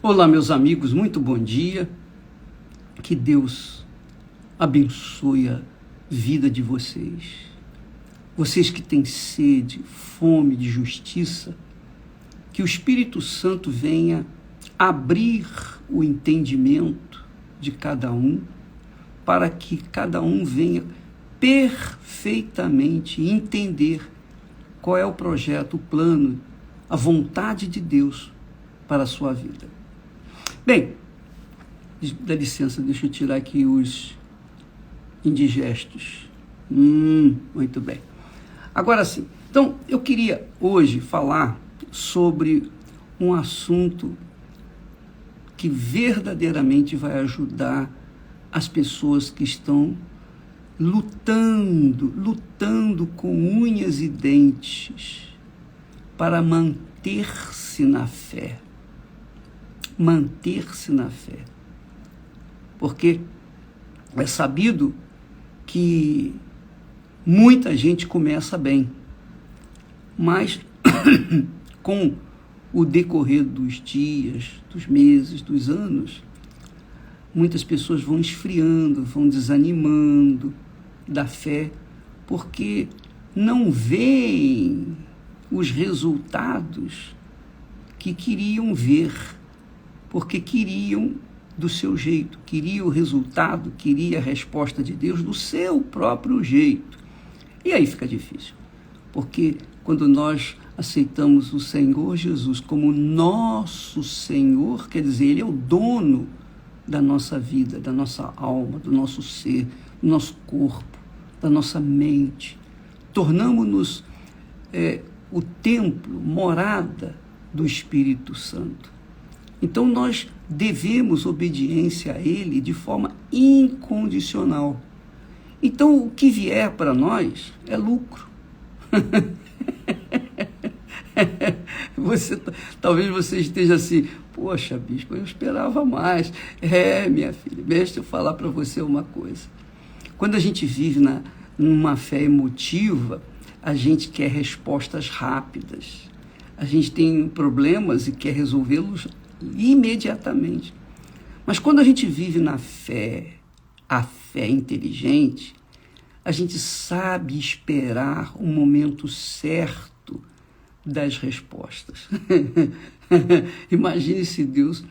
Olá, meus amigos, muito bom dia. Que Deus abençoe a vida de vocês. Vocês que têm sede, fome de justiça, que o Espírito Santo venha abrir o entendimento de cada um, para que cada um venha perfeitamente entender qual é o projeto, o plano, a vontade de Deus para a sua vida. Bem, dá licença, deixa eu tirar aqui os indigestos. Muito bem. Agora sim, então eu queria hoje falar sobre um assunto que verdadeiramente vai ajudar as pessoas que estão lutando com unhas e dentes para manter-se na fé. Manter-se na fé. Porque é sabido que muita gente começa bem, mas com o decorrer dos dias, dos meses, dos anos, muitas pessoas vão esfriando, vão desanimando da fé, porque não veem os resultados que queriam ver, porque queriam do seu jeito, queria o resultado, queria a resposta de Deus do seu próprio jeito. E aí fica difícil, porque quando nós aceitamos o Senhor Jesus como nosso Senhor, quer dizer, Ele é o dono da nossa vida, da nossa alma, do nosso ser, do nosso corpo, da nossa mente. Tornamos-nos o templo, morada do Espírito Santo. Então nós devemos obediência a Ele de forma incondicional. Então o que vier para nós é lucro. Talvez você esteja assim, poxa, bispo, eu esperava mais. Minha filha, deixa eu falar para você uma coisa. Quando a gente vive numa fé emotiva, a gente quer respostas rápidas. A gente tem problemas e quer resolvê-los imediatamente. Mas quando a gente vive na fé, a fé inteligente, a gente sabe esperar o momento certo das respostas. Imagine se Deus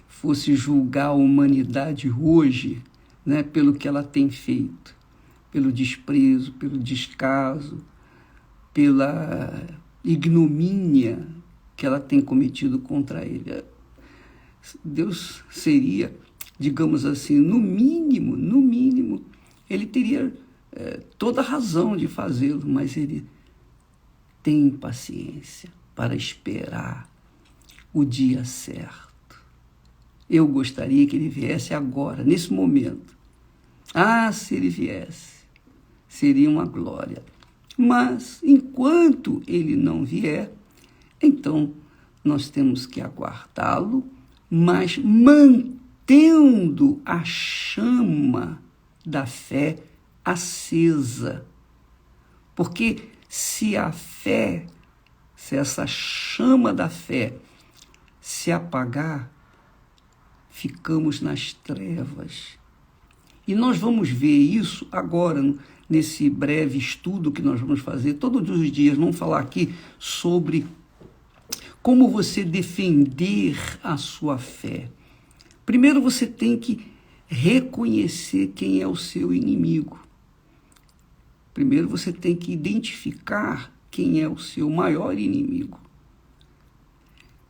fosse julgar a humanidade hoje, né, pelo que ela tem feito, pelo desprezo, pelo descaso, pela ignomínia que ela tem cometido contra ele. Deus seria, digamos assim, no mínimo, ele teria toda a razão de fazê-lo, mas ele tem paciência para esperar o dia certo. Eu gostaria que ele viesse agora, nesse momento. Se ele viesse, seria uma glória. Mas, enquanto ele não vier, então nós temos que aguardá-lo, mas mantendo a chama da fé acesa. Porque se essa chama da fé se apagar, ficamos nas trevas. E nós vamos ver isso agora, nesse breve estudo que nós vamos fazer, todos os dias, vamos falar aqui sobre como você defender a sua fé. Primeiro você tem que reconhecer quem é o seu inimigo. Primeiro você tem que identificar quem é o seu maior inimigo.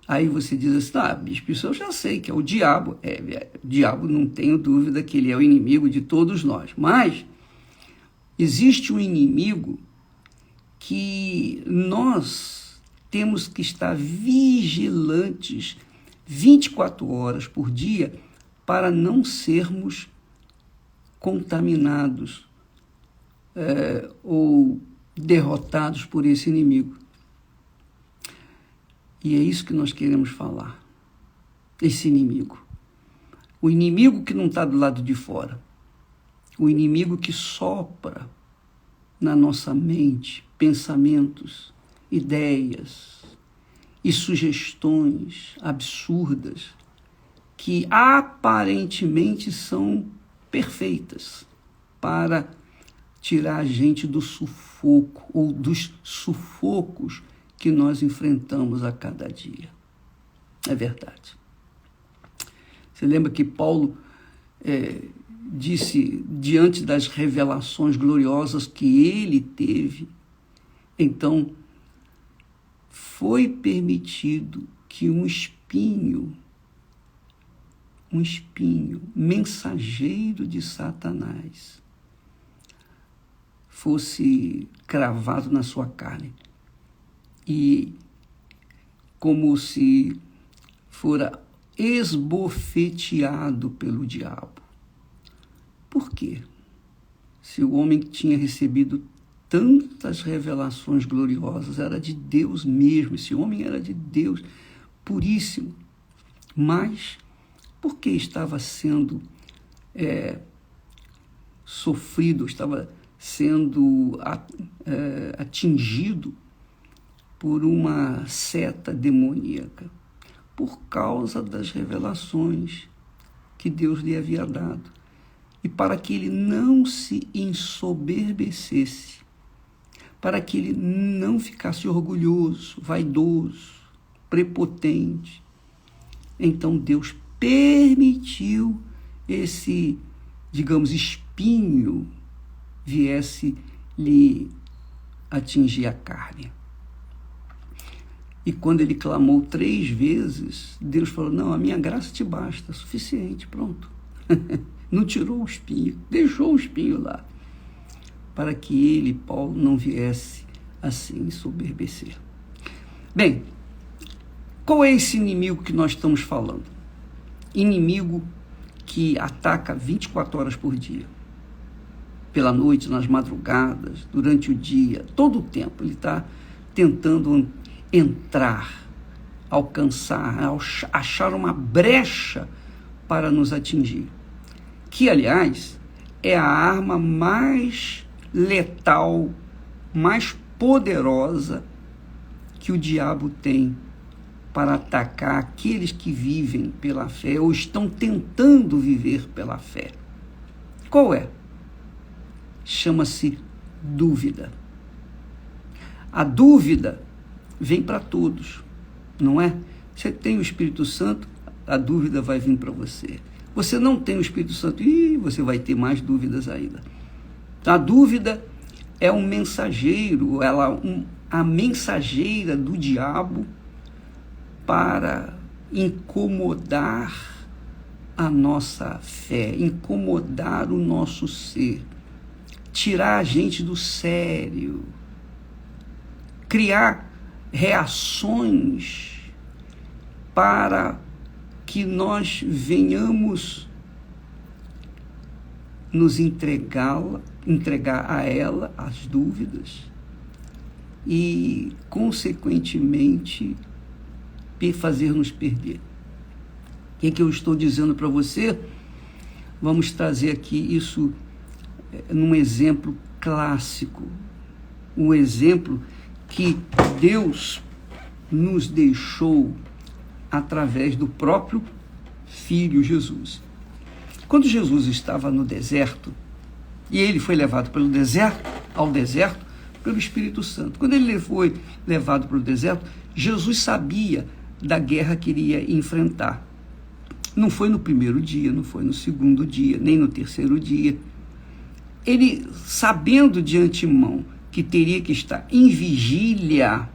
Aí você diz assim, bispo, isso eu já sei que é o diabo. O diabo, não tenho dúvida que ele é o inimigo de todos nós. Mas existe um inimigo que nós temos que estar vigilantes 24 horas por dia para não sermos contaminados ou derrotados por esse inimigo. E é isso que nós queremos falar. Esse inimigo. O inimigo que não está do lado de fora. O inimigo que sopra na nossa mente pensamentos, ideias e sugestões absurdas que aparentemente são perfeitas para tirar a gente do sufoco ou dos sufocos que nós enfrentamos a cada dia. É verdade. Você lembra que Paulo disse, diante das revelações gloriosas que ele teve, então foi permitido que um espinho, mensageiro de Satanás, fosse cravado na sua carne e como se fora esbofeteado pelo diabo. Por quê? Se o homem tinha recebido tantas revelações gloriosas, era de Deus mesmo, esse homem era de Deus, puríssimo, mas por que estava sendo sofrido, estava sendo atingido por uma seta demoníaca? Por causa das revelações que Deus lhe havia dado. E para que ele não se ensoberbecesse, para que ele não ficasse orgulhoso, vaidoso, prepotente. Então Deus permitiu esse, digamos, espinho viesse lhe atingir a carne. E quando ele clamou 3 vezes, Deus falou, não, a minha graça te basta, suficiente, pronto. Não tirou o espinho, deixou o espinho lá, para que ele, Paulo, não viesse assim ensoberbecer. Bem, qual é esse inimigo que nós estamos falando? Inimigo que ataca 24 horas por dia. Pela noite, nas madrugadas, durante o dia, todo o tempo. Ele está tentando entrar, alcançar, achar uma brecha para nos atingir. Que, aliás, é a arma mais letal, mais poderosa que o diabo tem para atacar aqueles que vivem pela fé ou estão tentando viver pela fé. Qual é? Chama-se dúvida. A dúvida vem para todos, não é? Você tem o Espírito Santo, a dúvida vai vir para você. Você não tem o Espírito Santo, você vai ter mais dúvidas ainda. A dúvida é um mensageiro, a mensageira do diabo para incomodar a nossa fé, incomodar o nosso ser, tirar a gente do sério, criar reações para que nós venhamos nos entregar a ela as dúvidas e, consequentemente, fazer-nos perder. O que eu estou dizendo para você? Vamos trazer aqui isso num exemplo clássico, um exemplo que Deus nos deixou através do próprio Filho Jesus. Quando Jesus estava no deserto, e ele foi levado ao deserto pelo Espírito Santo. Quando ele foi levado para o deserto, Jesus sabia da guerra que iria enfrentar. Não foi no primeiro dia, não foi no segundo dia, nem no terceiro dia. Ele, sabendo de antemão que teria que estar em vigília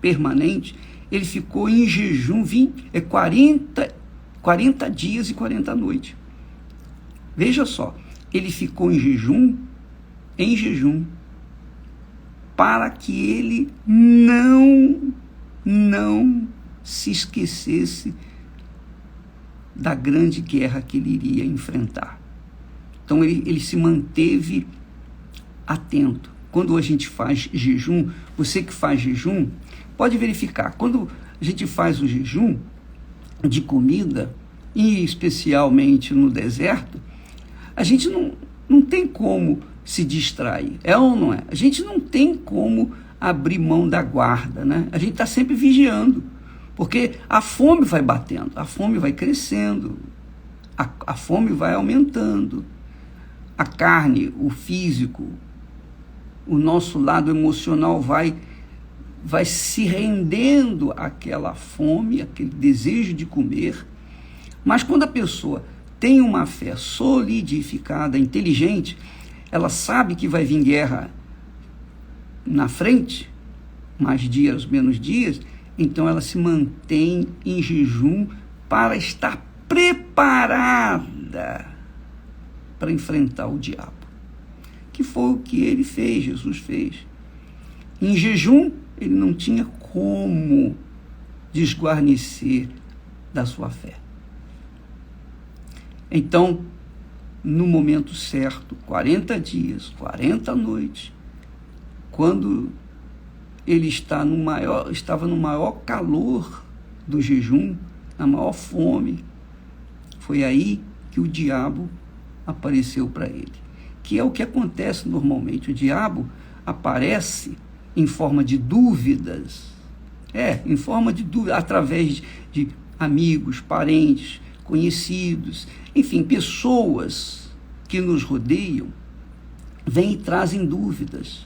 permanente, ele ficou em jejum 40 dias e 40 noites. Veja só, ele ficou em jejum, para que ele não se esquecesse da grande guerra que ele iria enfrentar. Então ele se manteve atento. Quando a gente faz jejum, você que faz jejum, pode verificar, quando a gente faz o jejum de comida, e especialmente no deserto, a gente não tem como se distrair, é ou não é? A gente não tem como abrir mão da guarda, né? A gente está sempre vigiando, Porque a fome vai batendo, a fome vai crescendo, a fome vai aumentando. A carne, o físico, o nosso lado emocional vai se rendendo àquela fome, aquele desejo de comer. Mas quando a pessoa tem uma fé solidificada, inteligente, ela sabe que vai vir guerra na frente, mais dias, menos dias, então ela se mantém em jejum para estar preparada para enfrentar o diabo. Que foi o que ele fez, Jesus fez. Em jejum, ele não tinha como desguarnecer da sua fé. Então, no momento certo, 40 dias, 40 noites, quando ele estava no maior calor do jejum, na maior fome, foi aí que o diabo apareceu para ele. Que é o que acontece normalmente. O diabo aparece em forma de dúvidas. Em forma de dúvida, através de amigos, parentes, conhecidos, enfim, pessoas que nos rodeiam, vêm e trazem dúvidas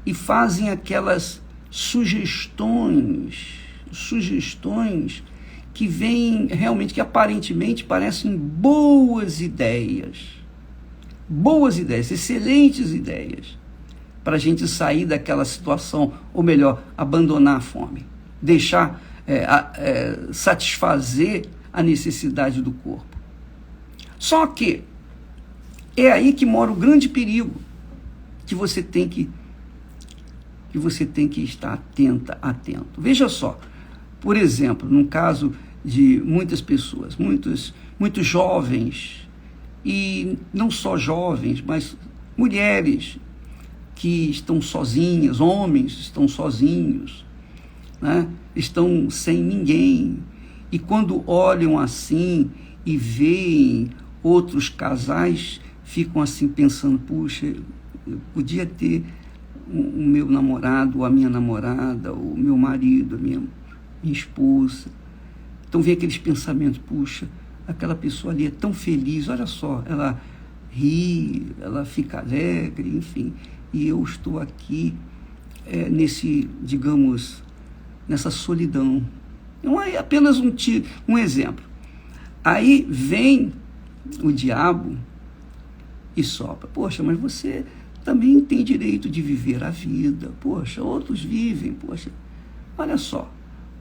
e fazem aquelas sugestões que vêm realmente, que aparentemente parecem boas ideias, excelentes ideias, para a gente sair daquela situação, ou melhor, abandonar a fome, deixar, satisfazer a necessidade do corpo. Só que é aí que mora o grande perigo, que você tem que estar atento. Veja só, por exemplo, no caso de muitas pessoas, muitos jovens, e não só jovens, mas mulheres que estão sozinhas, homens estão sozinhos, né? Estão sem ninguém, e quando olham assim e veem outros casais, ficam assim pensando, puxa, eu podia ter o meu namorado, ou a minha namorada, ou o meu marido, a minha esposa. Então vem aqueles pensamentos, puxa, aquela pessoa ali é tão feliz, olha só, ela ri, ela fica alegre, enfim, e eu estou aqui nessa solidão. Não é apenas um exemplo. Aí vem o diabo e sopra, poxa, mas você também tem direito de viver a vida, poxa, outros vivem, poxa, olha só,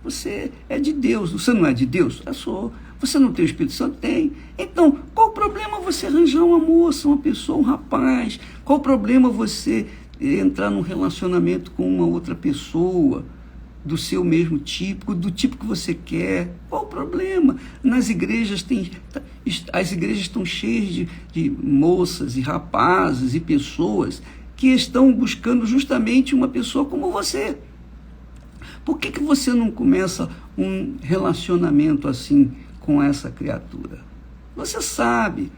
você é de Deus, você não é de Deus? Eu sou. Você não tem o Espírito Santo? Tem. Então, qual o problema você arranjar uma moça, uma pessoa, um rapaz? Qual o problema você entrar num relacionamento com uma outra pessoa do seu mesmo tipo, do tipo que você quer? Qual o problema? Nas igrejas as igrejas estão cheias de moças e rapazes e pessoas que estão buscando justamente uma pessoa como você. Por que você não começa um relacionamento assim com essa criatura? Você sabe,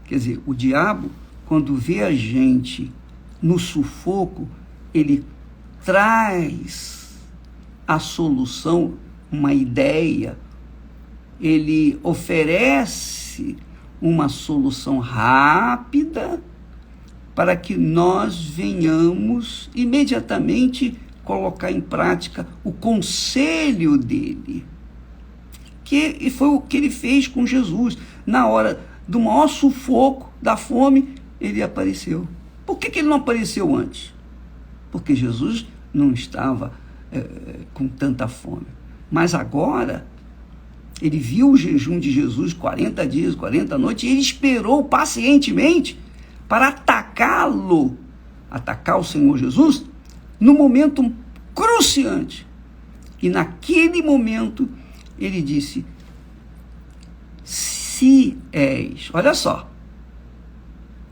quer dizer, o diabo, quando vê a gente no sufoco, ele traz a solução, uma ideia, ele oferece uma solução rápida para que nós venhamos imediatamente colocar em prática o conselho dele, que foi o que ele fez com Jesus. Na hora do maior sufoco, da fome, ele apareceu. Por que ele não apareceu antes? Porque Jesus não estava com tanta fome. Mas agora, ele viu o jejum de Jesus, 40 dias, 40 noites, e ele esperou pacientemente para atacar o Senhor Jesus, no momento cruciante. E naquele momento, ele disse, se és, olha só,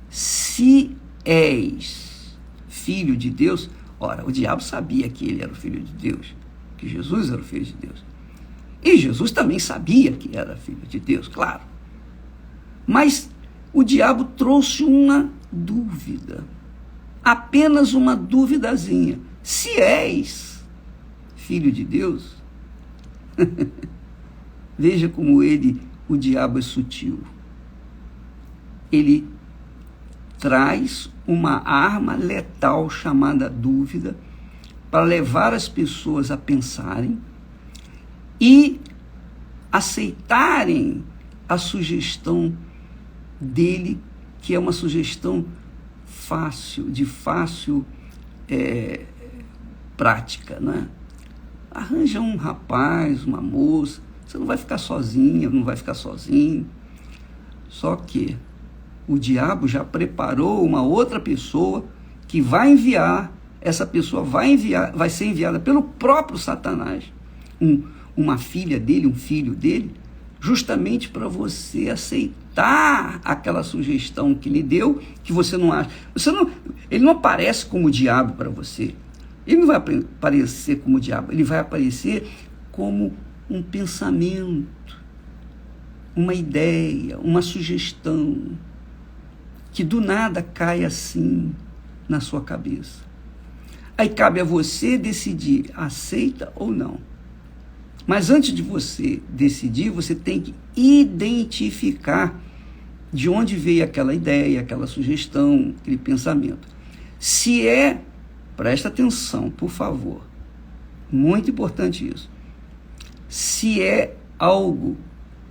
se és filho de Deus. Ora, o diabo sabia que ele era o filho de Deus, que Jesus era o filho de Deus. E Jesus também sabia que era filho de Deus, claro. Mas o diabo trouxe uma dúvida, apenas uma duvidazinha. Se és filho de Deus, Veja como o diabo é sutil. Ele traz uma arma letal chamada dúvida para levar as pessoas a pensarem e aceitarem a sugestão dele, que é uma sugestão de fácil prática, né? Arranja um rapaz, uma moça, você não vai ficar sozinha, não vai ficar sozinho. Só que o diabo já preparou uma outra pessoa que vai enviar, essa pessoa vai ser enviada pelo próprio Satanás, uma filha dele, um filho dele, justamente para você aceitar aquela sugestão que lhe deu, que você não acha. Ele não aparece como o diabo para você. Ele não vai aparecer como o diabo, ele vai aparecer como um pensamento, uma ideia, uma sugestão, que do nada cai assim na sua cabeça. Aí cabe a você decidir, aceita ou não. Mas antes de você decidir, você tem que identificar de onde veio aquela ideia, aquela sugestão, aquele pensamento. Se presta atenção, por favor, muito importante isso. Se é algo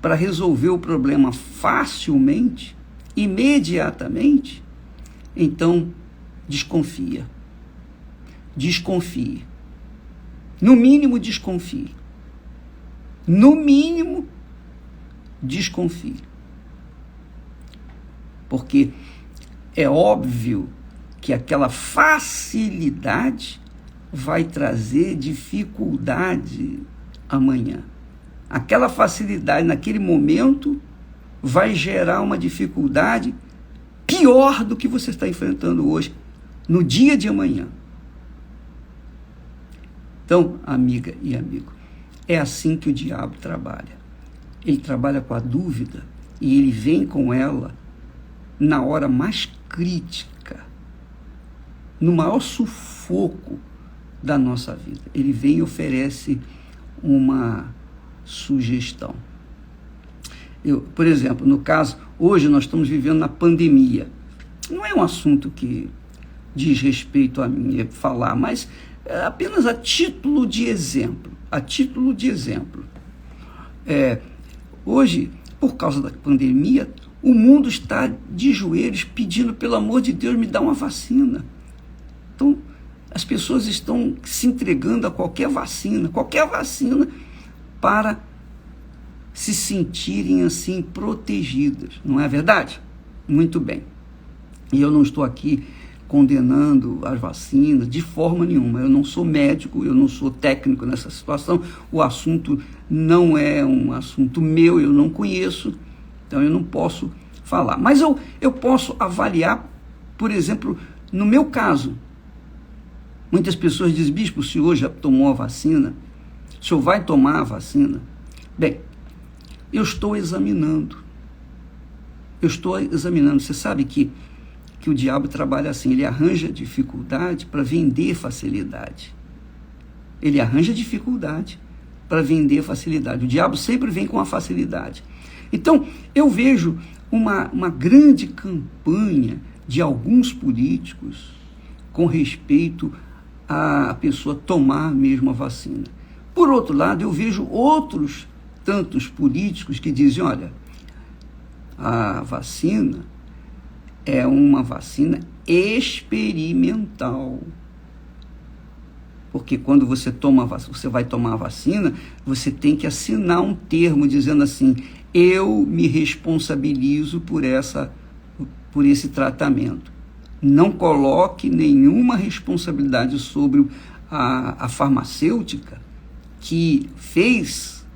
para resolver o problema facilmente, imediatamente, então desconfia. Desconfie. No mínimo, desconfie. No mínimo, desconfie. Porque é óbvio que aquela facilidade vai trazer dificuldade amanhã. Aquela facilidade naquele momento vai gerar uma dificuldade pior do que você está enfrentando hoje, no dia de amanhã. Então, amiga e amigo, é assim que o diabo trabalha. Ele trabalha com a dúvida e ele vem com ela na hora mais crítica, no maior sufoco da nossa vida. Ele vem e oferece uma sugestão. Por exemplo, no caso, hoje nós estamos vivendo na pandemia. Não é um assunto que diz respeito a mim falar, mas apenas a título de exemplo. Hoje, por causa da pandemia, o mundo está de joelhos pedindo, pelo amor de Deus, me dá uma vacina. Então, as pessoas estão se entregando a qualquer vacina para se sentirem assim protegidas, não é verdade? Muito bem. E eu não estou aqui condenando as vacinas de forma nenhuma. Eu não sou médico, eu não sou técnico nessa situação, o assunto não é um assunto meu, eu não conheço, então eu não posso falar. Mas eu posso avaliar, por exemplo, no meu caso. Muitas pessoas dizem, bispo, o senhor já tomou a vacina? O senhor vai tomar a vacina? Bem, eu estou examinando. Você sabe que o diabo trabalha assim, ele arranja dificuldade para vender facilidade. Ele arranja dificuldade para vender facilidade. O diabo sempre vem com a facilidade. Então, eu vejo uma grande campanha de alguns políticos com respeito a pessoa tomar mesmo a vacina. Por outro lado, eu vejo outros tantos políticos que dizem, olha, a vacina é uma vacina experimental. Porque quando você vai tomar a vacina, você tem que assinar um termo dizendo assim, eu me responsabilizo por esse tratamento. Não coloque nenhuma responsabilidade sobre a farmacêutica que fez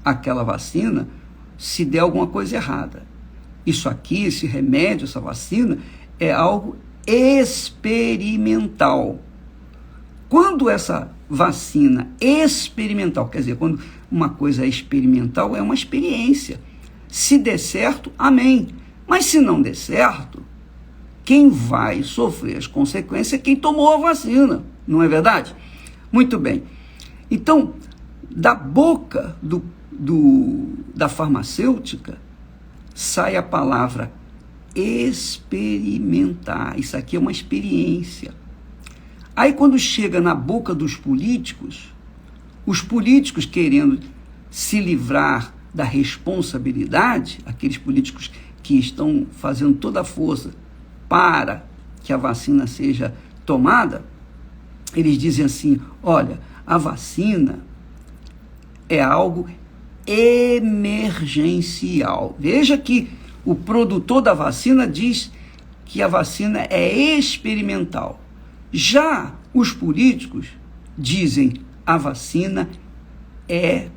aquela vacina se der alguma coisa errada. Isso aqui, esse remédio, essa vacina, é algo experimental. Quando essa vacina experimental, quer dizer, quando uma coisa é experimental, é uma experiência. Se der certo, amém. Mas se não der certo, quem vai sofrer as consequências é quem tomou a vacina, não é verdade? Muito bem. Então, da boca da farmacêutica sai a palavra experimentar. Isso aqui é uma experiência. Aí quando chega na boca dos políticos, os políticos querendo se livrar da responsabilidade, aqueles políticos que estão fazendo toda a força para que a vacina seja tomada, eles dizem assim: olha, a vacina é algo emergencial. Veja que o produtor da vacina diz que a vacina é experimental. Já os políticos dizem a vacina é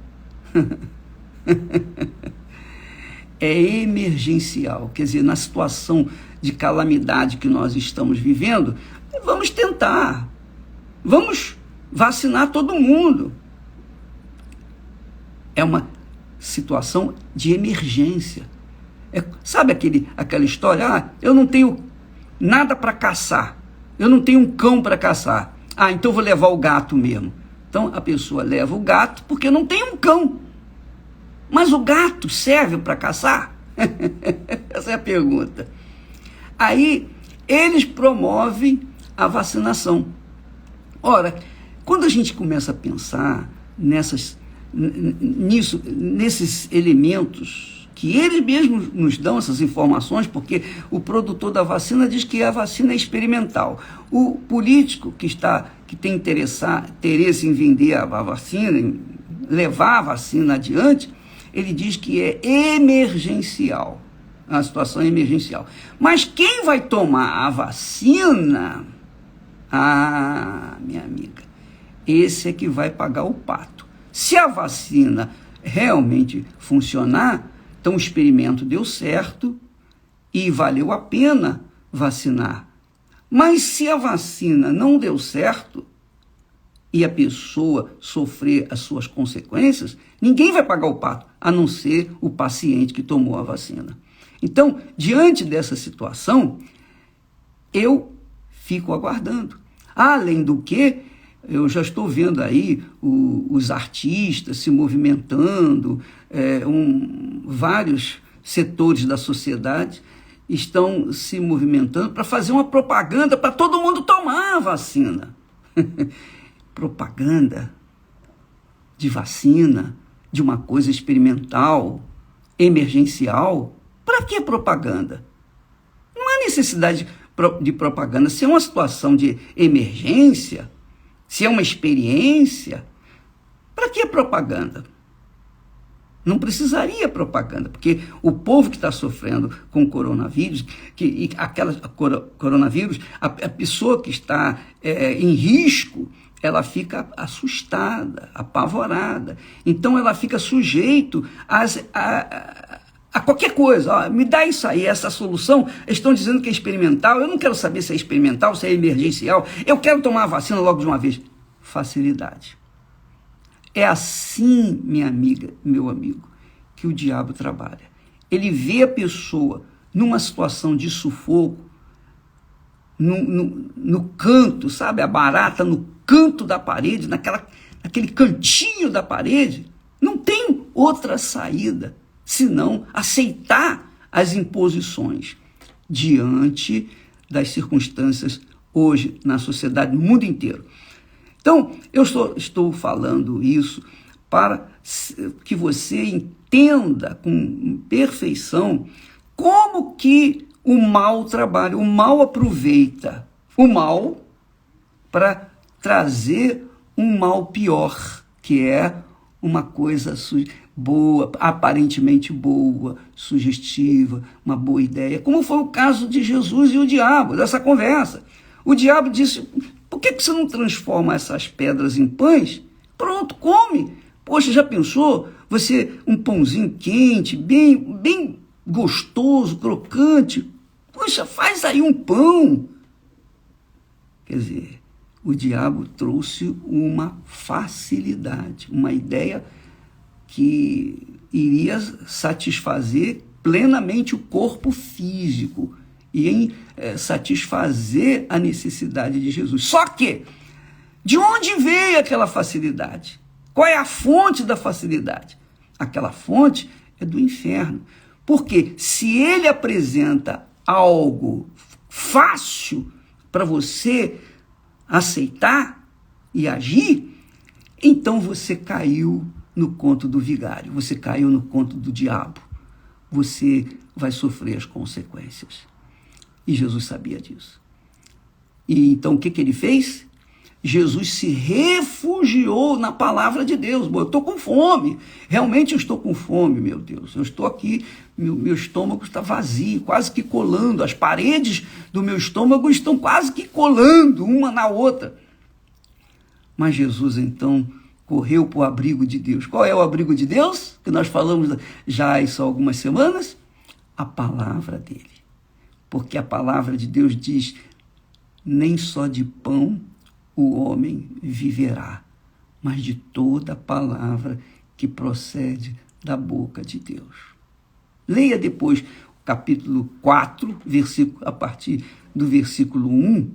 é emergencial. Quer dizer, na situação de calamidade que nós estamos vivendo, vamos tentar, vamos vacinar todo mundo. É uma situação de emergência. Sabe aquela história? Eu não tenho nada para caçar, eu não tenho um cão para caçar. Então vou levar o gato mesmo. Então a pessoa leva o gato porque não tem um cão. Mas o gato serve para caçar? Essa é a pergunta. Aí eles promovem a vacinação. Ora, quando a gente começa a pensar nesses elementos que eles mesmos nos dão essas informações, porque o produtor da vacina diz que a vacina é experimental. O político que tem interesse em vender a vacina, em levar a vacina adiante, ele diz que é emergencial, a situação é emergencial. Mas quem vai tomar a vacina, minha amiga, esse é que vai pagar o pato. Se a vacina realmente funcionar, então o experimento deu certo e valeu a pena vacinar. Mas se a vacina não deu certo e a pessoa sofrer as suas consequências, ninguém vai pagar o pato, a não ser o paciente que tomou a vacina. Então, diante dessa situação, eu fico aguardando. Além do que, eu já estou vendo aí os artistas se movimentando, vários setores da sociedade estão se movimentando para fazer uma propaganda para todo mundo tomar a vacina. Propaganda de vacina, de uma coisa experimental, emergencial. Para que propaganda? Não há necessidade de propaganda. Se é uma situação de emergência, se é uma experiência, para que propaganda? Não precisaria propaganda, porque o povo que está sofrendo com o coronavírus, a pessoa que está em risco, ela fica assustada, apavorada. Então ela fica sujeito a qualquer coisa. Me dá isso aí, essa solução. Estão dizendo que é experimental. Eu não quero saber se é experimental, se é emergencial. Eu quero tomar a vacina logo de uma vez. Facilidade. É assim, minha amiga, meu amigo, que o diabo trabalha. Ele vê a pessoa numa situação de sufoco, no canto, sabe? A barata no canto da parede, naquele cantinho da parede. Não tem outra saída senão aceitar as imposições diante das circunstâncias hoje na sociedade, no mundo inteiro. Então, eu estou falando isso para que você entenda com perfeição como que o mal trabalha. O mal aproveita o mal para trazer um mal pior, que é uma coisa boa, aparentemente boa, sugestiva, uma boa ideia, como foi o caso de Jesus e o diabo, dessa conversa. O diabo disse: por que você não transforma essas pedras em pães? Pronto, come. Poxa, já pensou? Você, um pãozinho quente, bem gostoso, crocante. Poxa, faz aí um pão. Quer dizer, o diabo trouxe uma facilidade, uma ideia que iria satisfazer plenamente o corpo físico e em satisfazer a necessidade de Jesus. Só que, de onde veio aquela facilidade? Qual é a fonte da facilidade? Aquela fonte é do inferno. Porque se ele apresenta algo fácil para você aceitar e agir, então você caiu no conto do vigário, você caiu no conto do diabo. Você vai sofrer as consequências. E Jesus sabia disso. E então o que ele fez? Jesus se refugiou na palavra de Deus. Bom, eu estou com fome, realmente eu estou com fome, meu Deus. Eu estou aqui, meu estômago está vazio, quase que colando. As paredes do meu estômago estão quase que colando uma na outra. Mas Jesus então correu para o abrigo de Deus. Qual é o abrigo de Deus? Que nós falamos já há algumas semanas? A palavra dele. Porque a palavra de Deus diz, nem só de pão o homem viverá, mas de toda a palavra que procede da boca de Deus. Leia depois o capítulo 4, a partir do versículo 1,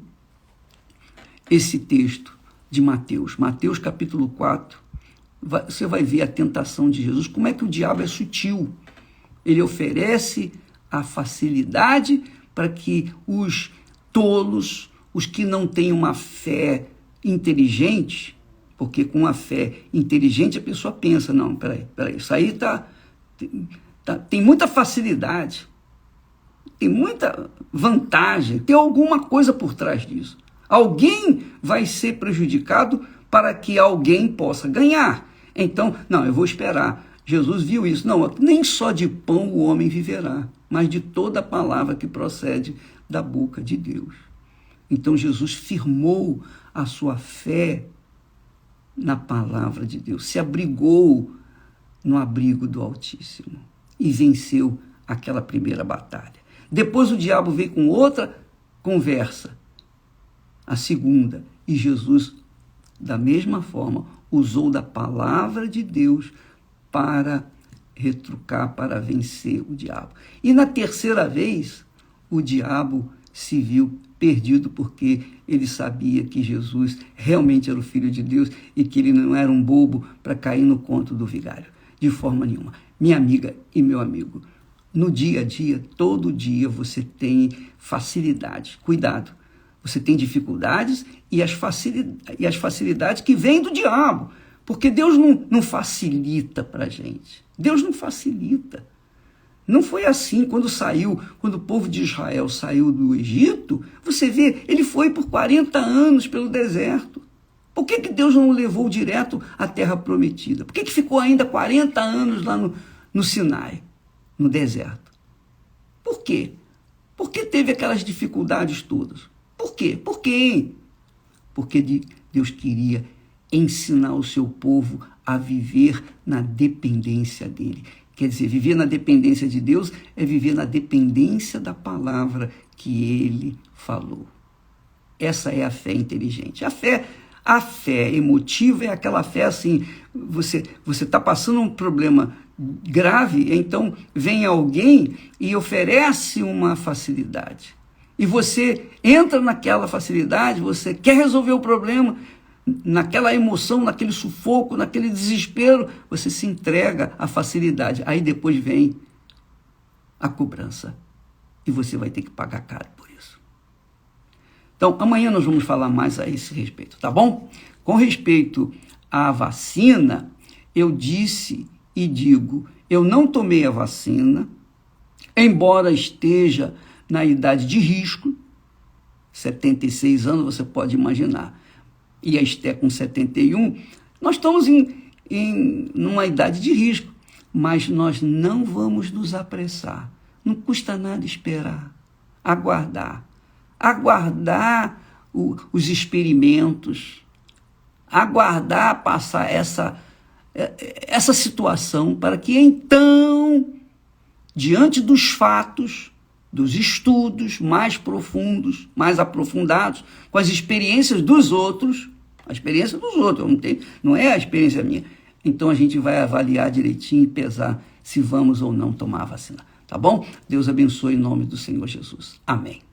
esse texto de Mateus. Mateus capítulo 4, você vai ver a tentação de Jesus, como é que o diabo é sutil. Ele oferece a facilidade para que os tolos, os que não têm uma fé inteligente, porque com a fé inteligente a pessoa pensa, não, peraí, isso aí tem muita facilidade, tem muita vantagem, tem alguma coisa por trás disso. Alguém vai ser prejudicado para que alguém possa ganhar. Então, não, eu vou esperar. Jesus viu isso. Não, nem só de pão o homem viverá, mas de toda a palavra que procede da boca de Deus. Então Jesus firmou a sua fé na palavra de Deus, se abrigou no abrigo do Altíssimo e venceu aquela primeira batalha. Depois o diabo veio com outra conversa, a segunda, e Jesus, da mesma forma, usou da palavra de Deus para retrucar, para vencer o diabo. E na terceira vez, o diabo se viu perdido, porque ele sabia que Jesus realmente era o Filho de Deus e que ele não era um bobo para cair no conto do vigário, de forma nenhuma. Minha amiga e meu amigo, no dia a dia, todo dia você tem facilidades. Cuidado, você tem dificuldades e as facilidades que vêm do diabo, porque Deus não facilita para a gente. Deus não facilita. Não foi assim quando o povo de Israel saiu do Egito. Você vê, ele foi por 40 anos pelo deserto. Por que Deus não o levou direto à terra prometida? Por que ficou ainda 40 anos lá no Sinai, no deserto? Por quê? Por que teve aquelas dificuldades todas? Por quê? Por quê? Porque Deus queria ensinar o seu povo a viver na dependência dele. Quer dizer, viver na dependência de Deus é viver na dependência da palavra que ele falou. Essa é a fé inteligente. A fé emotiva é aquela fé assim, você está passando um problema grave, então vem alguém e oferece uma facilidade. E você entra naquela facilidade, você quer resolver o problema, naquela emoção, naquele sufoco, naquele desespero, você se entrega à facilidade. Aí depois vem a cobrança. E você vai ter que pagar caro por isso. Então, amanhã nós vamos falar mais a esse respeito, tá bom? Com respeito à vacina, eu disse e digo, eu não tomei a vacina, embora esteja na idade de risco, 76 anos, você pode imaginar. E a Esté com 71, nós estamos numa idade de risco, mas nós não vamos nos apressar. Não custa nada esperar, aguardar os experimentos, aguardar passar essa situação para que então, diante dos fatos, dos estudos mais profundos, mais aprofundados, com as experiências dos outros, a experiência dos outros, não é a experiência minha. Então a gente vai avaliar direitinho e pesar se vamos ou não tomar a vacina. Tá bom? Deus abençoe em nome do Senhor Jesus. Amém.